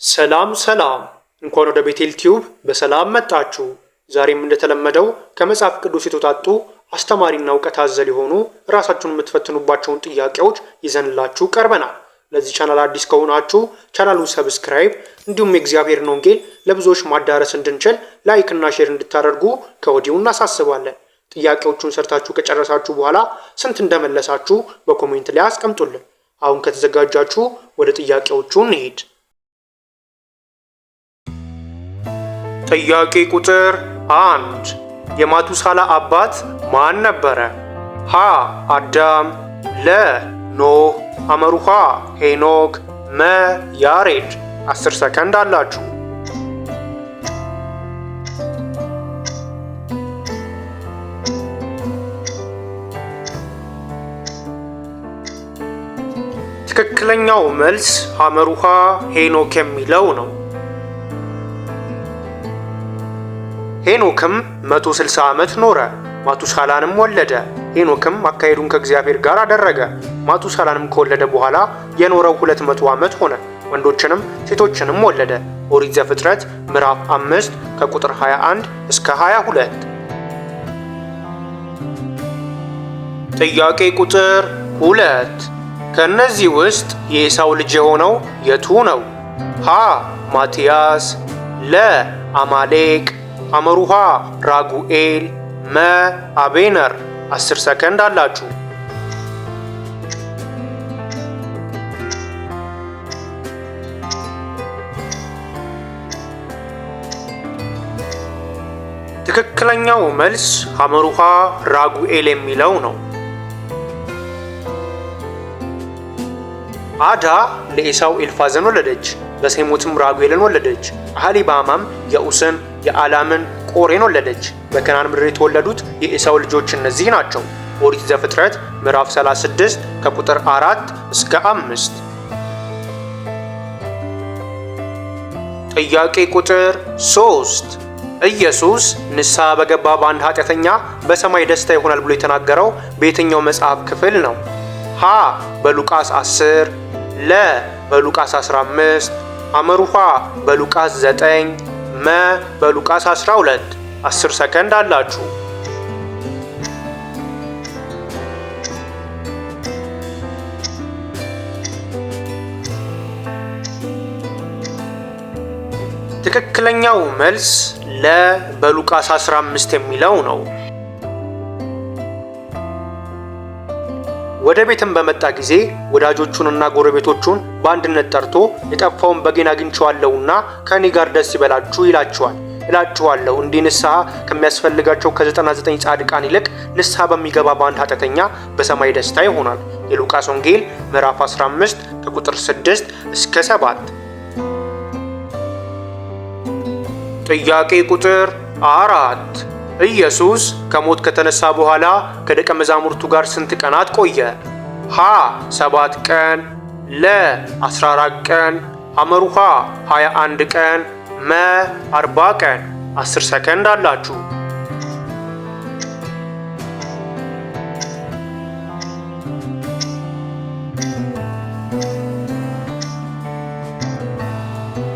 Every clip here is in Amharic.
ሰላም እንኳን ወደ ቤቴል ቲዩብ በሰላም መጣችሁ። ዛሬም እንደተለመደው ከመጽሐፍ ቅዱስ የተውጣጡ አስተማሪና እውቀት አዘል የሆኑ ራሳችሁን የምትፈትኑባቸውን ጥያቄዎች ይዘንላችሁ ቀርበናል። ለዚህ ቻናል አዲስ ከሆናችሁ ቻናሉን ሰብስክራይብ እንዲሁም የእግዚአብሔርን ወንጌል ለብዙዎች ማዳረስ እንድንችል ላይክ እና ሼር እንድታደርጉ ከወዲሁ እናሳስባለን። ጥያቄዎቹን ሰርታችሁ ከጨረሳችሁ በኋላ ስንት እንደመለሳችሁ በኮሜንት ላይ አስቀምጡልን። አሁን ከተዘጋጃችሁ ወደ ጥያቄዎቹ እንሂድ። ጥያቄ ቁጥር 1 የማቱሳላ አባት ማን ነበረ? ሀ አዳም፣ ለ ኖህ፣ አመሩሃ ሄኖክ፣ መ ያሬድ። 10 ሰከንድ አላችሁ። ትክክለኛው መልስ አመሩሃ ሄኖክ የሚለው ነው። ሄኖክም 160 ዓመት ኖረ፣ ማቱሳላንም ወለደ። ሄኖክም አካሄዱን ከእግዚአብሔር ጋር አደረገ። ማቱሳላንም ከወለደ በኋላ የኖረው 200 ዓመት ሆነ፣ ወንዶችንም ሴቶችንም ወለደ። ኦሪት ዘፍጥረት ምዕራፍ 5 ከቁጥር 21 እስከ 22። ጥያቄ ቁጥር 2 ከእነዚህ ውስጥ የኤሳው ልጅ የሆነው የቱ ነው? ሀ ማቲያስ፣ ለ አማሌቅ፣ አመሩሃ ራጉኤል፣ መ አቤነር። 10 ሰከንድ አላችሁ። ትክክለኛው መልስ አመሩሃ ራጉኤል የሚለው ነው። አዳ ለኤሳው ኤልፋዝን ወለደች፣ ለሴሞትም ራጉኤልን ወለደች። አህሊባማም የኡስን፣ የአላምን፣ ቆሬን ወለደች። በከናን ምድር የተወለዱት የኤሳው ልጆች እነዚህ ናቸው። ኦሪት ዘፍጥረት ምዕራፍ 36 ከቁጥር 4 እስከ 5። ጥያቄ ቁጥር 3 ኢየሱስ ንስሐ በገባ በአንድ ኃጢአተኛ በሰማይ ደስታ ይሆናል ብሎ የተናገረው በየትኛው መጽሐፍ ክፍል ነው? ሀ በሉቃስ 10፣ ለ በሉቃስ 15፣ አመሩሃ በሉቃስ 9፣ መ በሉቃስ 12። 10 ሰከንድ አላችሁ። ትክክለኛው መልስ ለ በሉቃስ 15 የሚለው ነው። ወደ ቤትም በመጣ ጊዜ ወዳጆቹንና ጎረቤቶቹን በአንድነት ጠርቶ የጠፋውን በጌን አግኝቼዋለሁና ከእኔ ጋር ደስ ይበላችሁ ይላችኋል። እላችኋለሁ እንዲህ ንስሐ ከሚያስፈልጋቸው ከ99 ጻድቃን ይልቅ ንስሐ በሚገባ በአንድ ኃጢአተኛ በሰማይ ደስታ ይሆናል። የሉቃስ ወንጌል ምዕራፍ 15 ከቁጥር 6 እስከ 7። ጥያቄ ቁጥር 4 ኢየሱስ ከሞት ከተነሳ በኋላ ከደቀ መዛሙርቱ ጋር ስንት ቀናት ቆየ? ሀ 7 ቀን፣ ለ 14 ቀን፣ አመሩሃ 21 ቀን፣ መ 40 ቀን። 10 ሰከንድ አላችሁ።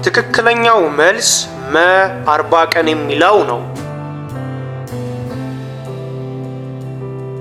ትክክለኛው መልስ መ 40 ቀን የሚለው ነው።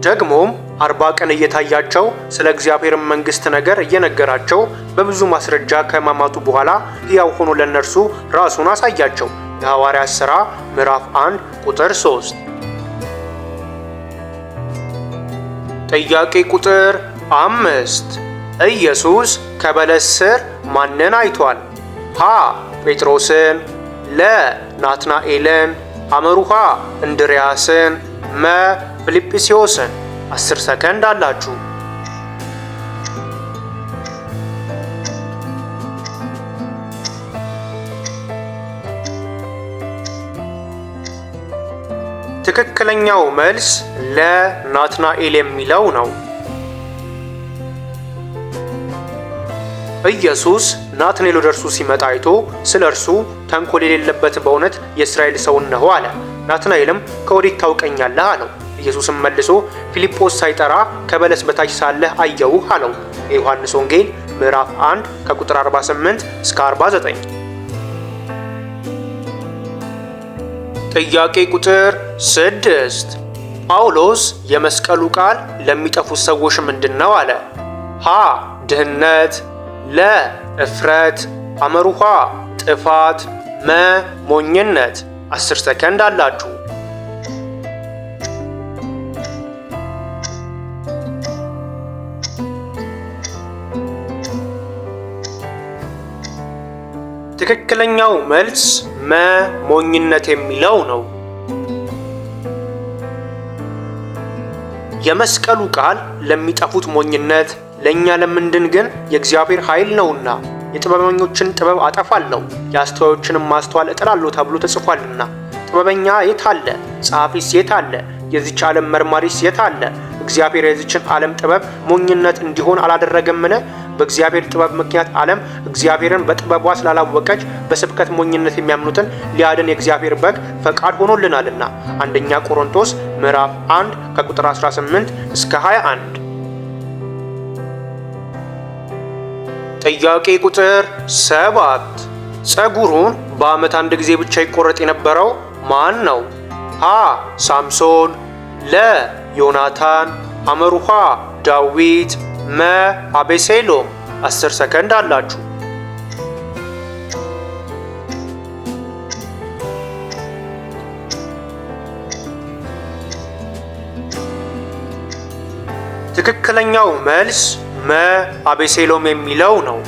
ደግሞም 40 ቀን እየታያቸው ስለ እግዚአብሔር መንግሥት ነገር እየነገራቸው በብዙ ማስረጃ ከሕማማቱ በኋላ ሕያው ሆኖ ለእነርሱ ራሱን አሳያቸው። የሐዋርያት ሥራ ምዕራፍ 1 ቁጥር 3። ጥያቄ ቁጥር 5 ኢየሱስ ከበለስ ስር ማንን አይቷል? ሀ ጴጥሮስን፣ ለ ናትናኤልን፣ አመሩሃ እንድርያስን፣ መ ፊልጵስዮስን። 10 ሰከንድ አላችሁ። ትክክለኛው መልስ ለናትናኤል የሚለው ነው። ኢየሱስ ናትናኤል ወደ እርሱ ሲመጣ አይቶ ስለ እርሱ ተንኮል የሌለበት በእውነት የእስራኤል ሰው ነው አለ። ናትናኤልም ከወዴት ታውቀኛለህ አለው። ኢየሱስም መልሶ ፊልጶስ ሳይጠራ ከበለስ በታች ሳለህ አየሁህ አለው። የዮሐንስ ወንጌል ምዕራፍ 1 ከቁጥር 48 እስከ 49። ጥያቄ ቁጥር 6 ጳውሎስ የመስቀሉ ቃል ለሚጠፉት ሰዎች ምንድን ነው አለ? ሀ ድህነት፣ ለ እፍረት፣ ሐመሩሃ ጥፋት፣ መ ሞኝነት። 10 ሰከንድ አላችሁ። ትክክለኛው መልስ መ ሞኝነት የሚለው ነው። የመስቀሉ ቃል ለሚጠፉት ሞኝነት፣ ለእኛ ለምንድን ግን የእግዚአብሔር ኃይል ነውና። የጥበበኞችን ጥበብ አጠፋለሁ የአስተዋዮችንም ማስተዋል እጥላለሁ ተብሎ ተጽፏልና። ጥበበኛ የት አለ? ጸሐፊስ የት አለ? የዚች ዓለም መርማሪስ የት አለ? እግዚአብሔር የዚችን ዓለም ጥበብ ሞኝነት እንዲሆን አላደረገምን? በእግዚአብሔር ጥበብ ምክንያት ዓለም እግዚአብሔርን በጥበቧ ስላላወቀች በስብከት ሞኝነት የሚያምኑትን ሊያድን የእግዚአብሔር በግ ፈቃድ ሆኖልናልና። አንደኛ ቆሮንቶስ ምዕራፍ 1 ከቁጥር 18 እስከ 21። ጥያቄ ቁጥር 7 ፀጉሩን በዓመት አንድ ጊዜ ብቻ ይቆረጥ የነበረው ማን ነው? ሀ ሳምሶን፣ ለ ዮናታን፣ ሐመሩሃ ዳዊት፣ መ አቤሴሎም። 10 ሰከንድ አላችሁ። ትክክለኛው መልስ መ አቤሴሎም የሚለው ነው።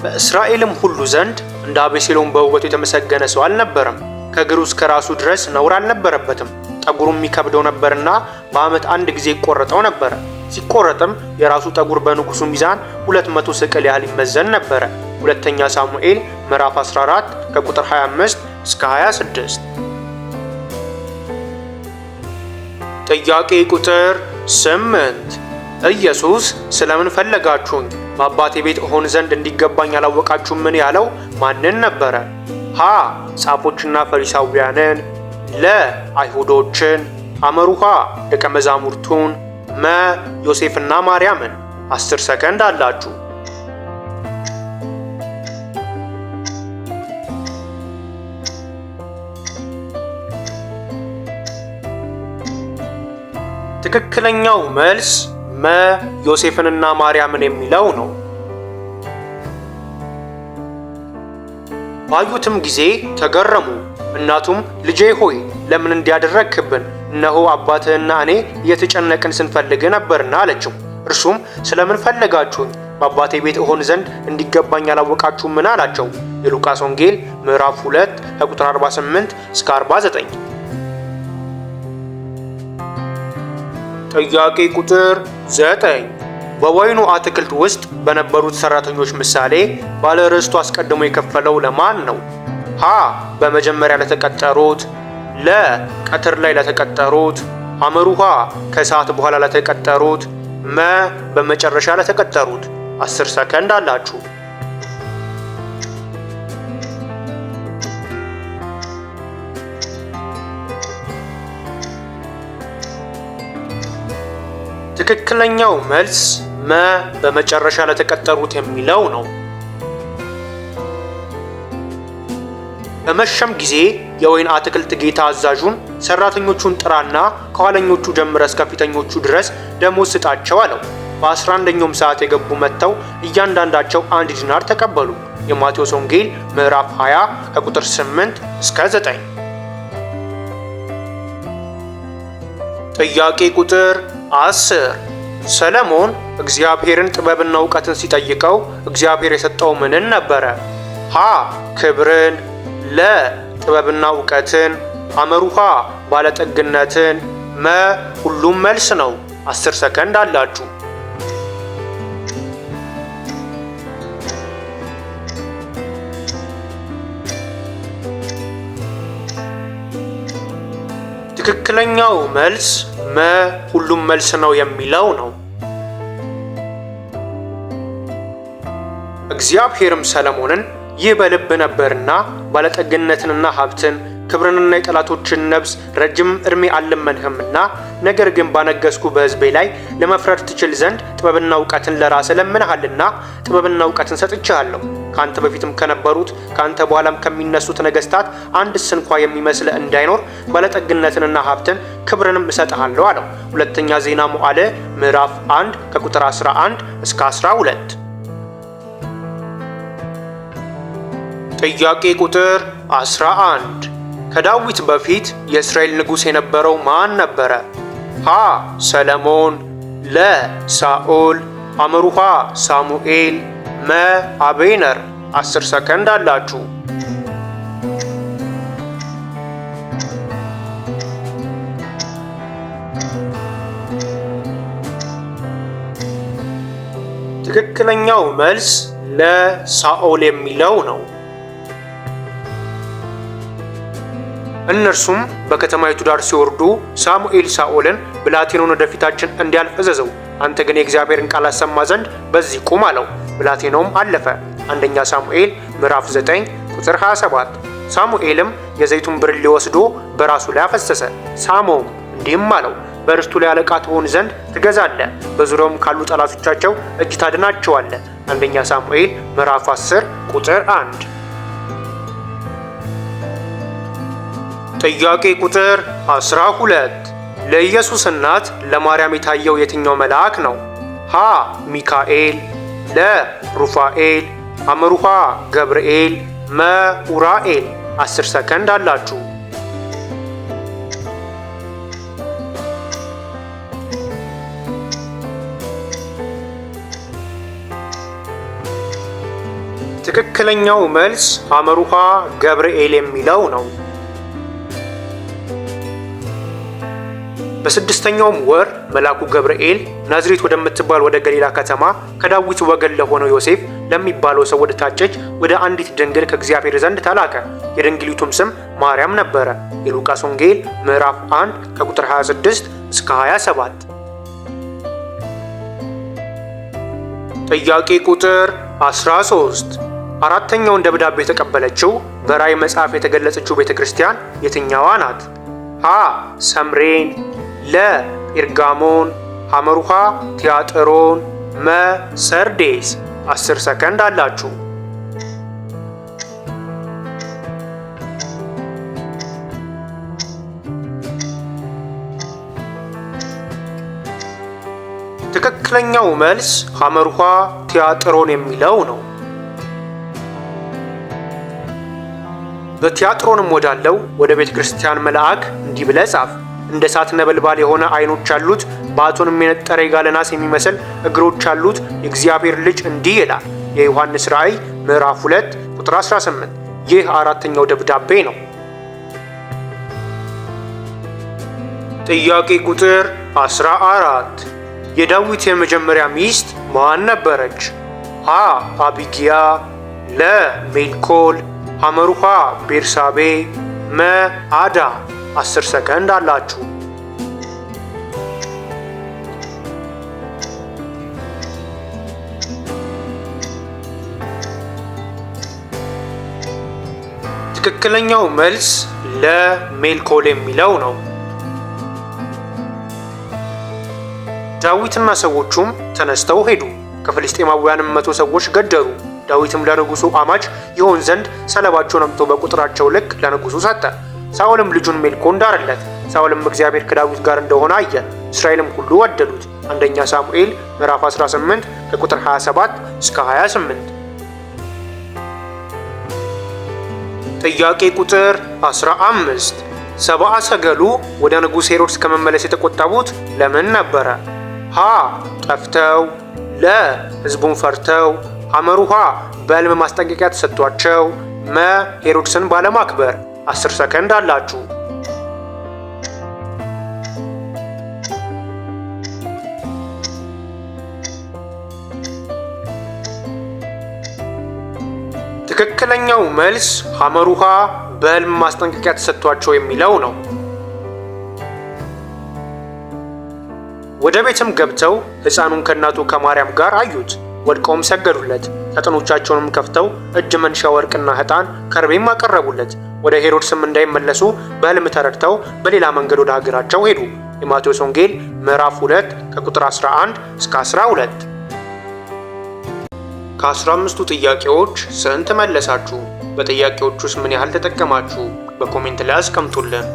በእስራኤልም ሁሉ ዘንድ እንደ አቤሴሎም በውበቱ የተመሰገነ ሰው አልነበረም። ከእግሩ እስከ ራሱ ድረስ ነውር አልነበረበትም። ጠጉሩም የሚከብደው ነበርና በዓመት አንድ ጊዜ ይቆረጠው ነበረ። ሲቆረጥም የራሱ ጠጉር በንጉሱ ሚዛን 200 ስቅል ያህል ይመዘን ነበረ። ሁለተኛ ሳሙኤል ምዕራፍ 14 ከቁጥር 25 እስከ 26። ጥያቄ ቁጥር 8 ኢየሱስ ስለምን ፈለጋችሁኝ? በአባቴ ቤት እሆን ዘንድ እንዲገባኝ አላወቃችሁምን ያለው ማንን ነበረ? ሀ ጻፎችና ፈሪሳውያንን፣ ለ አይሁዶችን፣ ሐመሩሃ ደቀ መዛሙርቱን፣ መ ዮሴፍና ማርያምን። 10 ሰከንድ አላችሁ። ትክክለኛው መልስ መ ዮሴፍንና ማርያምን የሚለው ነው። ባዩትም ጊዜ ተገረሙ። እናቱም ልጄ ሆይ ለምን እንዲያደረግክብን? እነሆ አባትህና እኔ እየተጨነቅን ስንፈልግ ነበርና አለችው። እርሱም ስለምን ፈለጋችሁኝ? በአባቴ ቤት እሆን ዘንድ እንዲገባኝ አላወቃችሁምን? አላቸው። የሉቃስ ወንጌል ምዕራፍ 2 ከቁጥር 48 እስከ 49። ጥያቄ ቁጥር 9 በወይኑ አትክልት ውስጥ በነበሩት ሰራተኞች ምሳሌ ባለርስቱ አስቀድሞ የከፈለው ለማን ነው? ሀ በመጀመሪያ ለተቀጠሩት፣ ለ ቀትር ላይ ለተቀጠሩት፣ ሐመሩሃ ከሰዓት በኋላ ለተቀጠሩት፣ መ በመጨረሻ ለተቀጠሩት። 10 ሰከንድ አላችሁ። ትክክለኛው መልስ መ በመጨረሻ ለተቀጠሩት የሚለው ነው። በመሸም ጊዜ የወይን አትክልት ጌታ አዛዡን ሰራተኞቹን ጥራና ከኋለኞቹ ጀምረ እስከ ፊተኞቹ ድረስ ደሞዝ ስጣቸው አለው። በ11ኛውም ሰዓት የገቡ መጥተው እያንዳንዳቸው 1 ዲናር ተቀበሉ። የማቴዎስ ወንጌል ምዕራፍ 20 ከቁጥር 8 እስከ 9። ጥያቄ ቁጥር 10 ሰለሞን እግዚአብሔርን ጥበብና እውቀትን ሲጠይቀው እግዚአብሔር የሰጠው ምንን ነበረ? ሀ ክብርን፣ ለ ጥበብና እውቀትን፣ ሐመሩሃ ባለጠግነትን፣ መ ሁሉም መልስ ነው። 10 ሰከንድ አላችሁ። ትክክለኛው መልስ መ ሁሉም መልስ ነው የሚለው ነው። እግዚአብሔርም ሰለሞንን ይህ በልብ ነበርና ባለጠግነትንና ሀብትን ክብርንና የጠላቶችን ነፍስ ረጅም ዕድሜ አልለመንህምና፣ ነገር ግን ባነገስኩ በሕዝቤ ላይ ለመፍረድ ትችል ዘንድ ጥበብና እውቀትን ለራስህ ለምንሃልና ጥበብና እውቀትን ሰጥቼሃለሁ። ከአንተ በፊትም ከነበሩት ከአንተ በኋላም ከሚነሱት ነገስታት አንድስ እንኳ የሚመስልህ እንዳይኖር ባለጠግነትንና ሀብትን ክብርንም እሰጥሃለሁ አለው። ሁለተኛ ዜና መዋዕል ምዕራፍ 1 ከቁጥር 11 እስከ 12። ጥያቄ ቁጥር 11 ከዳዊት በፊት የእስራኤል ንጉሥ የነበረው ማን ነበረ? ሀ ሰለሞን፣ ለ ሳኦል፣ አምሩሃ ሳሙኤል፣ መ አቤነር። 10 ሰከንድ አላችሁ። ትክክለኛው መልስ ለሳኦል የሚለው ነው። እነርሱም በከተማይቱ ዳር ሲወርዱ ሳሙኤል ሳኦልን ብላቴናውን ወደፊታችን እንዲያልፍ እዘዘው፣ አንተ ግን የእግዚአብሔርን ቃል አሰማ ዘንድ በዚህ ቁም አለው። ብላቴናውም አለፈ። አንደኛ ሳሙኤል ምዕራፍ 9 ቁጥር 27። ሳሙኤልም የዘይቱን ብርሌ ወስዶ በራሱ ላይ አፈሰሰ፣ ሳመውም፣ እንዲህም አለው፣ በርስቱ ላይ አለቃ ትሆን ዘንድ ትገዛለህ፣ በዙሪያውም ካሉ ጠላቶቻቸው እጅ ታድናቸዋለህ። አንደኛ ሳሙኤል ምዕራፍ 10 ቁጥር 1። ጥያቄ ቁጥር 12 ለኢየሱስ እናት ለማርያም የታየው የትኛው መልአክ ነው? ሀ ሚካኤል፣ ለ ሩፋኤል፣ አምሩሃ ገብርኤል፣ መ ኡራኤል። 10 ሰከንድ አላችሁ። ትክክለኛው መልስ አምሩሃ ገብርኤል የሚለው ነው። በስድስተኛውም ወር መልአኩ ገብርኤል ናዝሬት ወደምትባል ወደ ገሊላ ከተማ ከዳዊት ወገን ለሆነው ዮሴፍ ለሚባለው ሰው ወደ ታጨች ወደ አንዲት ድንግል ከእግዚአብሔር ዘንድ ተላከ። የድንግሊቱም ስም ማርያም ነበረ። የሉቃስ ወንጌል ምዕራፍ 1 ከቁጥር 26 እስከ 27። ጥያቄ ቁጥር 13 አራተኛውን ደብዳቤ የተቀበለችው በራእይ መጽሐፍ የተገለጸችው ቤተ ክርስቲያን የትኛዋ ናት? ሀ ሰምሬን፣ ለ ጴርጋሞን፣ ሐመሩሃ ቲያጥሮን፣ መ ሰርዴስ። 10 ሰከንድ አላችሁ። ትክክለኛው መልስ ሐመሩሃ ቲያጥሮን የሚለው ነው። በቲያጥሮንም ወዳለው ወደ ቤተ ክርስቲያን መልአክ እንዲህ ብለህ ጻፍ። እንደ እሳት ነበልባል የሆነ ዓይኖች ያሉት በአቶንም የነጠረ የጋለ ናስ የሚመስል እግሮች ያሉት የእግዚአብሔር ልጅ እንዲህ ይላል። የዮሐንስ ራእይ ምዕራፍ 2 ቁጥር 18። ይህ አራተኛው ደብዳቤ ነው። ጥያቄ ቁጥር 14 የዳዊት የመጀመሪያ ሚስት ማን ነበረች? ሀ አቢጊያ፣ ለ ሜልኮል፣ ሐመሩሃ ቤርሳቤ፣ መ አዳ። 10 ሰከንድ አላችሁ። ትክክለኛው መልስ ለሜልኮል የሚለው ነው። ዳዊትና ሰዎቹም ተነስተው ሄዱ፣ ከፍልስጤማውያንም 100 ሰዎች ገደሉ። ዳዊትም ለንጉሱ አማች ይሆን ዘንድ ሰለባቸውን አምጥቶ በቁጥራቸው ልክ ለንጉሱ ሰጠ። ሳኦልም ልጁን ሜልኮልን ዳረለት። ሳኦልም እግዚአብሔር ከዳዊት ጋር እንደሆነ አየ፣ እስራኤልም ሁሉ ወደዱት። አንደኛ ሳሙኤል ምዕራፍ 18 ከቁጥር 27 እስከ 28። ጥያቄ ቁጥር 15 ሰብአ ሰገሉ ወደ ንጉሥ ሄሮድስ ከመመለስ የተቆጠቡት ለምን ነበረ? ሀ ጠፍተው፣ ለ ሕዝቡን ፈርተው፣ ሐመሩሃ በሕልም ማስጠንቀቂያ ተሰጥቷቸው፣ መ ሄሮድስን ባለማክበር። 10 ሰከንድ አላችሁ። ትክክለኛው መልስ ሐመሩሃ በሕልም ማስጠንቀቂያ ተሰጥቷቸው የሚለው ነው። ወደ ቤትም ገብተው ሕፃኑን ከእናቱ ከማርያም ጋር አዩት፣ ወድቀውም ሰገዱለት። ሳጥኖቻቸውንም ከፍተው እጅ መንሻ ወርቅና ዕጣን ከርቤም አቀረቡለት። ወደ ሄሮድስም እንዳይመለሱ በሕልም ተረድተው በሌላ መንገድ ወደ ሀገራቸው ሄዱ። የማቴዎስ ወንጌል ምዕራፍ 2 ከቁጥር 11 እስከ 12። ከ15ቱ ጥያቄዎች ስንት መለሳችሁ? በጥያቄዎቹስ ምን ያህል ተጠቀማችሁ? በኮሜንት ላይ አስቀምጡልን።